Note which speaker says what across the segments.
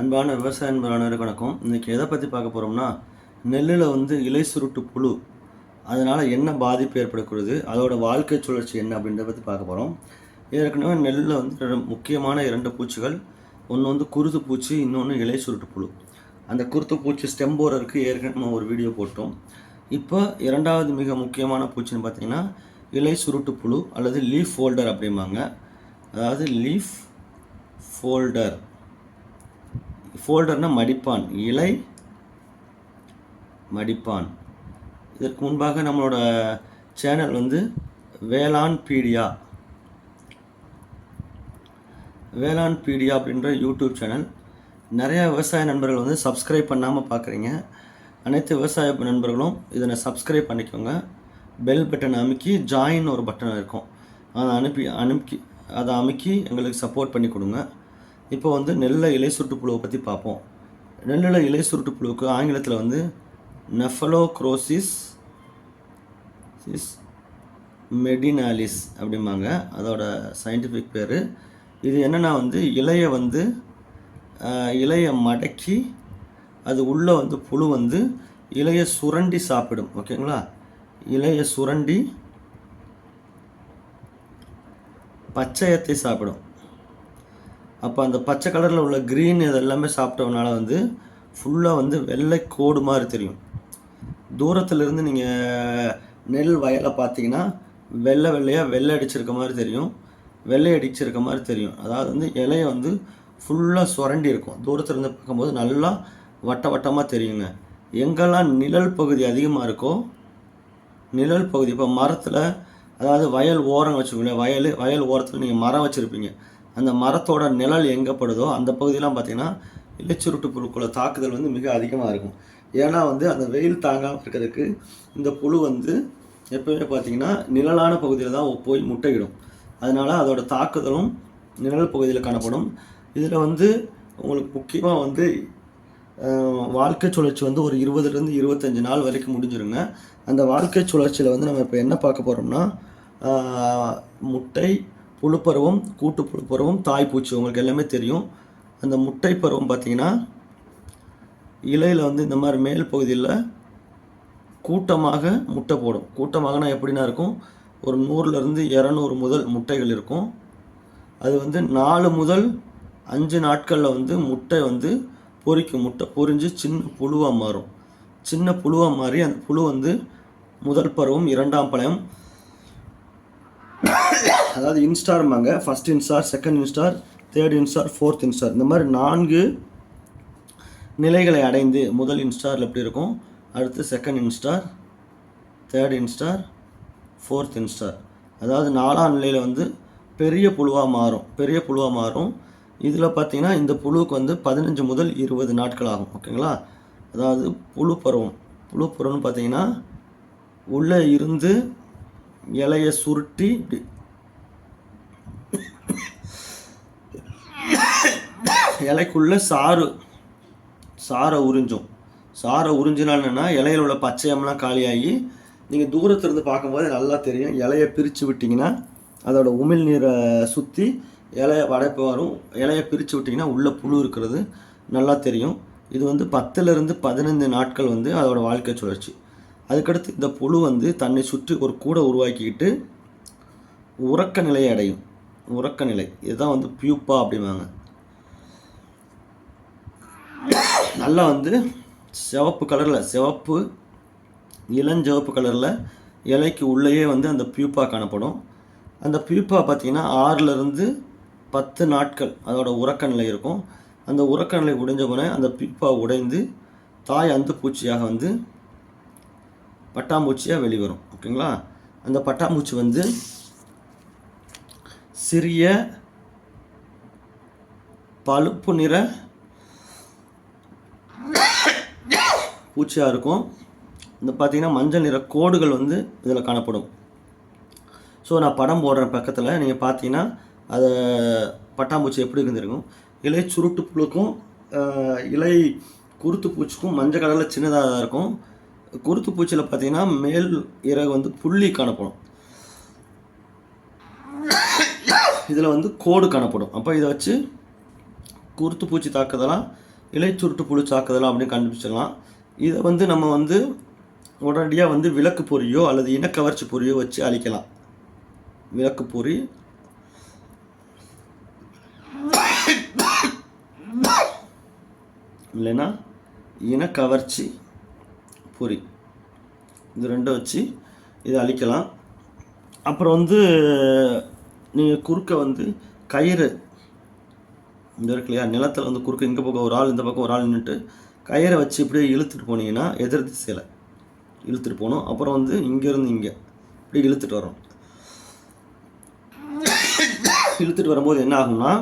Speaker 1: அன்பான விவசாய அன்பர்களுக்கு வணக்கம். இன்றைக்கி எதை பற்றி பார்க்க போகிறோம்னா, நெல்லில் வந்து இலை சுருட்டு புழு, அதனால் என்ன பாதிப்பு ஏற்படக்கூடாது, அதோட வாழ்க்கை சுழற்சி என்ன அப்படின்றத பற்றி பார்க்க போகிறோம். ஏற்கனவே நெல்லில் வந்து முக்கியமான 2 பூச்சிகள், ஒன்று வந்து குருத்து பூச்சி, இன்னொன்று இலை சுருட்டு புழு. அந்த குருத்து பூச்சி ஸ்டெம்போரருக்கு ஏற்கனவே ஒரு வீடியோ போட்டோம். இப்போ 2வது மிக முக்கியமான பூச்சின்னு பார்த்தீங்கன்னா இலை சுருட்டு புழு அல்லது லீஃப் ஃபோல்டர் அப்படிம்பாங்க. அதாவது லீஃப் ஃபோல்டர், ஃபோல்டர்னா மடிப்பான், இலை மடிப்பான். இதற்கு முன்பாக நம்மளோட சேனல் வந்து வேளாண் பீடியா அப்படின்ற யூடியூப் சேனல். நிறையா விவசாய நண்பர்கள் வந்து சப்ஸ்கிரைப் பண்ணாமல் பார்க்குறீங்க. அனைத்து விவசாய நண்பர்களும் இதனை சப்ஸ்கிரைப் பண்ணிக்கோங்க. பெல் பட்டன் அமுக்கி ஜாயின் ஒரு பட்டன் இருக்கும், அதை அமுக்கி எங்களுக்கு சப்போர்ட் பண்ணி கொடுங்க. இப்போ வந்து நெல்லில் இலை சுருட்டு புழுவை பற்றி பார்ப்போம். நெல்லில் இலை சுருட்டு புழுவுக்கு ஆங்கிலத்தில் வந்து நெஃபலோக்ரோசிஸ் மெடினாலிஸ் அப்படிம்பாங்க, அதோட சயின்டிஃபிக் பேர். இது என்னென்னா வந்து இலையை மடக்கி அது உள்ளே வந்து புழு வந்து இலையை சுரண்டி சாப்பிடும். ஓகேங்களா, இலையை சுரண்டி பச்சையத்தை சாப்பிடும். அப்போ அந்த பச்சை கலரில் உள்ள க்ரீன் இதெல்லாமே சாப்பிட்டவனால வந்து ஃபுல்லாக வந்து வெள்ளை கோடு மாதிரி தெரியும். தூரத்துலேருந்து நீங்கள் நெல் வயலை பார்த்தீங்கன்னா வெள்ளை அடிச்சிருக்க மாதிரி தெரியும். அதாவது வந்து இலையை வந்து ஃபுல்லாக சுரண்டி இருக்கும். தூரத்துலேருந்து பார்க்கும்போது நல்லா வட்டமாக தெரியுங்க. எங்கெல்லாம் நிழல் பகுதி அதிகமாக இருக்கோ, நிழல் பகுதி இப்போ மரத்தில், அதாவது வயல் ஓரம் வச்சுக்கோங்களேன், வயல் ஓரத்தில் நீங்கள் மரம் வச்சுருப்பீங்க, அந்த மரத்தோட நிழல் எங்கே படுதோ அந்த பகுதியெலாம் பார்த்திங்கன்னா இலைச்சுருட்டு புழுக்களோட தாக்குதல் வந்து மிக அதிகமாக இருக்கும். ஏன்னா வந்து அந்த வெயில் தாங்காமல் இருக்கிறதுக்கு இந்த புழு வந்து எப்போவுமே பார்த்திங்கன்னா நிழலான பகுதியில் தான் போய் முட்டையிடும். அதனால் அதோட தாக்குதலும் நிழல் பகுதியில் காணப்படும். இதில் வந்து உங்களுக்கு முக்கியமாக வந்து வாழ்க்கை சுழற்சி வந்து ஒரு 20லேருந்து 25 நாள் வரைக்கும் முடிஞ்சிருங்க. அந்த வாழ்க்கை சுழற்சியில் வந்து நம்ம இப்போ என்ன பார்க்க போகிறோம்னா, முட்டை, புழுப்பருவம், கூட்டு புழுப்பருவம், தாய்ப்பூச்சி உங்களுக்கு எல்லாமே தெரியும். அந்த முட்டை பருவம் பார்த்திங்கன்னா இலையில் வந்து இந்த மாதிரி மேல் பகுதியில் கூட்டமாக முட்டை போடும். கூட்டமாகனா எப்படின்னா இருக்கும், ஒரு 100லேருந்து 200 முதல் முட்டைகள் இருக்கும். அது வந்து 4 முதல் 5 நாட்களில் வந்து முட்டை வந்து பொரிக்கும். முட்டை பொரிஞ்சு சின்ன புழுவாக மாறி அந்த புழு வந்து முதல் பருவம், 2ஆம் பழம், அதாவது இன்ஸ்டார்மாங்க. ஃபஸ்ட் இன்ஸ்டார், செகண்ட் இன்ஸ்டார், தேர்ட் இன்ஸ்டார், ஃபோர்த் இன்ஸ்டார், இந்த மாதிரி 4 நிலைகளை அடைந்து முதல் இன்ஸ்டாரில் எப்படி இருக்கும், அடுத்து செகண்ட் இன்ஸ்டார், தேர்ட் இன்ஸ்டார், ஃபோர்த் இன்ஸ்டார், அதாவது 4ஆம் நிலையில் வந்து பெரிய புழுவாக மாறும். இதில் பார்த்திங்கன்னா இந்த புழுவுக்கு வந்து 15 முதல் 20 நாட்கள் ஆகும். ஓகேங்களா, அதாவது புழு பருவம்னு பார்த்திங்கன்னா உள்ளே இருந்து இலையை சுருட்டி இப்படி இலைக்குள்ளே சாரை உறிஞ்சினா என்னென்னா, இலையில் உள்ள பச்சையம்லாம் காலியாகி நீங்கள் தூரத்துலேருந்து பார்க்கும்போது நல்லா தெரியும். இலையை பிரித்து விட்டிங்கன்னா அதோட உமிழ் நீரை சுற்றி இலையை வடைப்பு வரும். இலையை பிரித்து விட்டிங்கன்னா உள்ளே புழு இருக்கிறது நல்லா தெரியும். இது வந்து 10லேருந்து 15 நாட்கள் வந்து அதோட வாழ்க்கை சுழற்சி. அதுக்கடுத்து இந்த புழு வந்து தன்னை சுற்றி ஒரு கூடை உருவாக்கிக்கிட்டு உறக்க நிலையை அடையும். இதுதான் வந்து பியூப்பா அப்படிம்பாங்க. நல்லா வந்து இளஞ்சிவப்பு கலரில் இலைக்கு உள்ளேயே வந்து அந்த பியூப்பா காணப்படும். அந்த பியூப்பா பார்த்திங்கன்னா 6லேருந்து 10 நாட்கள் அதோட உறக்க நிலை இருக்கும். அந்த உறக்க நிலை உடைஞ்ச போனே அந்த பியூப்பா உடைந்து தாய் அந்து பூச்சியாக வந்து பட்டாம்பூச்சியாக வெளிவரும். ஓகேங்களா, அந்த பட்டாம்பூச்சி வந்து சிறிய பழுப்பு நிற பூச்சியாக இருக்கும். இந்த பார்த்திங்கன்னா மஞ்சள் நிற கோடுகள் வந்து இதில் காணப்படும். ஸோ நான் படம் போடுறேன் பக்கத்தில், நீங்கள் பார்த்தீங்கன்னா அதை பட்டாம்பூச்சி எப்படி இருந்துருக்கும். இலை சுருட்டு புழுக்கும் இலை குருத்து பூச்சிக்கும் மஞ்சள் கலரில் சின்னதாக தான் இருக்கும். குருத்து பூச்சியில் பார்த்திங்கன்னா மேல் இறகு வந்து புள்ளி காணப்படும். இதில் வந்து கோடு காணப்படும். அப்போ இதை வச்சு குருத்து பூச்சி தாக்குதலா இலை சுருட்டு புழு தாக்குதலா அப்படின்னு கண்டுபிடிச்சிடலாம். இதை வந்து நம்ம வந்து உடனடியாக வந்து விளக்கு பொறியோ அல்லது இனக்கவர்ச்சி பொறியோ வச்சு அழிக்கலாம். விளக்கு பொறி இல்லைன்னா இனக்கவர்ச்சி பொறி, இது ரெண்டும் வச்சு இதை அழிக்கலாம். அப்புறம் வந்து நீங்கள் குறுக்க வந்து கயிறு இந்த இருக்கு இல்லையா, நிலத்தில் வந்து குறுக்க இங்கே பக்கம் ஒரு ஆள் இந்த பக்கம் ஒரு ஆள் நின்றுட்டு கயிறை வச்சு இப்படியே இழுத்துட்டு போனீங்கன்னா எதிர் திசையில் இழுத்துட்டு போகணும். அப்புறம் வந்து இங்கேருந்து இங்கே இப்படி இழுத்துட்டு வரோம். இழுத்துட்டு வரும்போது என்ன ஆகும்னா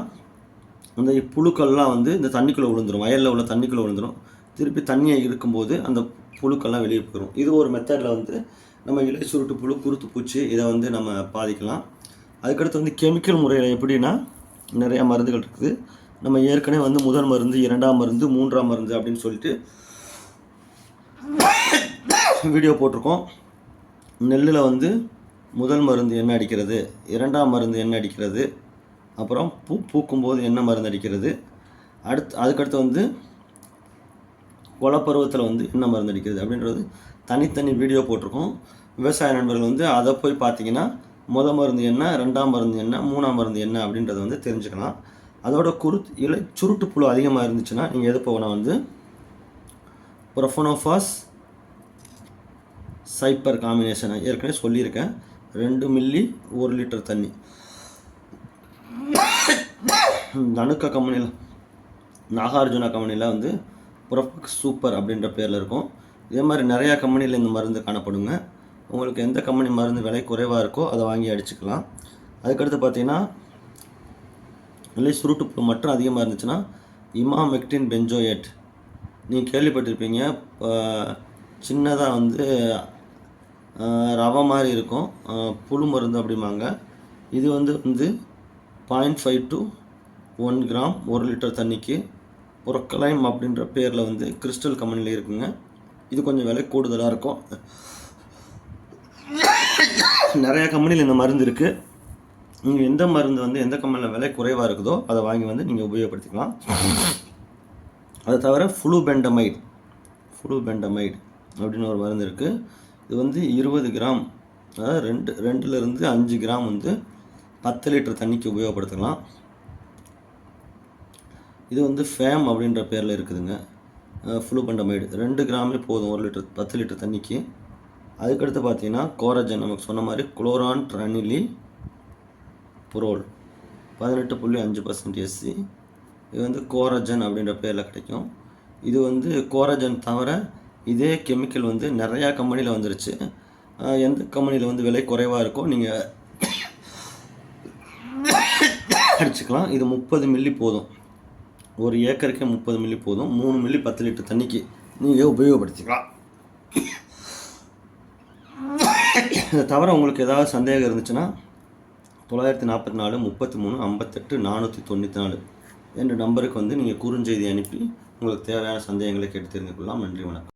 Speaker 1: அந்த புழுக்கள்லாம் வந்து இந்த தண்ணிக்குள்ளே விழுந்துடும், வயலில் உள்ள தண்ணிக்குள்ளே விழுந்துடும். திருப்பி தண்ணியை இருக்கும்போது அந்த புழுக்கள்லாம் வெளியே போயிடும். இது ஒரு மெத்தடில் வந்து நம்ம இலை சுருட்டு புழு, குருத்து பூச்சி இதை வந்து நம்ம பாதிக்கலாம். அதுக்கடுத்து வந்து கெமிக்கல் முறையில் எப்படின்னா நிறையா மருந்துகள் இருக்குது. நம்ம ஏற்கனவே வந்து முதல் மருந்து, இரண்டாம் மருந்து, மூன்றாம் மருந்து அப்படின்னு சொல்லிட்டு வீடியோ போட்டிருக்கோம். நெல்லில் வந்து முதல் மருந்து என்ன அடிக்கிறது, இரண்டாம் மருந்து என்ன அடிக்கிறது, அப்புறம் பூக்கும்போது என்ன மருந்து அடிக்கிறது, அதுக்கடுத்து வந்து கொலப்பருவத்தில் வந்து என்ன மருந்து அடிக்கிறது அப்படின்றது தனித்தனி வீடியோ போட்டிருக்கோம். விவசாய நண்பர்கள் வந்து அதை போய் பார்த்தீங்கன்னா முதல் மருந்து என்ன, ரெண்டாம் மருந்து என்ன, மூணாம் மருந்து என்ன அப்படின்றத வந்து தெரிஞ்சுக்கலாம். அதோட இலை சுருட்டு புழு அதிகமாக இருந்துச்சுன்னா நீங்கள் எது போகணும் வந்து ப்ரொஃபனோஃபாஸ் சைப்பர் காம்பினேஷனை ஏற்கனவே சொல்லியிருக்கேன். 2 மில்லி 1 லிட்டர் தண்ணி. தனுக்கா கம்பெனியில், நாகார்ஜுனா கம்பெனியில் வந்து ப்ரொஃபக்ஸ் சூப்பர் அப்படின்ற பேரில் இருக்கும். இதே மாதிரி நிறையா கம்பெனியில் இந்த மருந்து காணப்படுங்க. உங்களுக்கு எந்த கம்பெனி மருந்து விலை குறைவாக இருக்கோ அதை வாங்கி அடிச்சுக்கலாம். அதுக்கடுத்து பார்த்தீங்கன்னா இலை சுருட்டு புழு மட்டும் அதிகமாக இருந்துச்சுன்னா இமாமெக்டின் பென்ஜோயேட் நீங்கள் கேள்விப்பட்டிருப்பீங்க. சின்னதாக வந்து ரவை மாதிரி இருக்கும், புழு மருந்து அப்படிம்பாங்க. இது வந்து 0.5 to 1 கிராம் 1 லிட்டர் தண்ணிக்கு. புரொக்கலைம் அப்படின்ற பேரில் வந்து கிறிஸ்டல் கம்பெனியில் இருக்குங்க. இது கொஞ்சம் விலை கூடுதலாக இருக்கும். நிறையா கம்பெனியில் இந்த மருந்து இருக்குது. நீங்கள் எந்த மருந்து வந்து எந்த கம்பெனியில் விலை குறைவாக இருக்குதோ அதை வாங்கி வந்து நீங்கள் உபயோகப்படுத்திக்கலாம். அதை தவிர ஃப்ளூபெண்டமைடு அப்படின்னு ஒரு மருந்து இருக்குது. இது வந்து 20 கிராம், அதாவது 2லேருந்து 5 கிராம் வந்து 10 லிட்டர் தண்ணிக்கு உபயோகப்படுத்தலாம். இது வந்து ஃபேம் அப்படின்ற பேரில் இருக்குதுங்க. ஃப்ளூபெண்டமைடு 2 கிராமே போதும் 1 லிட்டர் 10 லிட்டர் தண்ணிக்கு. அதுக்கடுத்து பார்த்தீங்கன்னா கோரஜன், நமக்கு சொன்ன மாதிரி குளோரான் ட்ரனிலி புரோல் 18.5% SC. இது வந்து கோரஜன் அப்படின்ற பேரில் கிடைக்கும். இது வந்து கோரஜன் தவிர இதே கெமிக்கல் வந்து நிறையா கம்பெனியில் வந்துருச்சு. எந்த கம்பெனியில் வந்து விலை குறைவாக இருக்கோ நீங்கள் அடிச்சுக்கலாம். இது 30 மில்லி போதும், 1 ஏக்கருக்கே 30 மில்லி போதும். 3 மில்லி 10 லிட்டர் தண்ணிக்கு நீங்கள் உபயோகப்படுத்திக்கலாம். இதை தவிர உங்களுக்கு ஏதாவது சந்தேகம் இருந்துச்சுன்னா 944 33 58 494 என்ற நம்பருக்கு வந்து நீங்கள் குறுஞ்செய்தி அனுப்பி உங்களுக்கு தேவையான சந்தேகங்களை கேட்டு தெரிந்து கொள்ளலாம். நன்றி, வணக்கம்.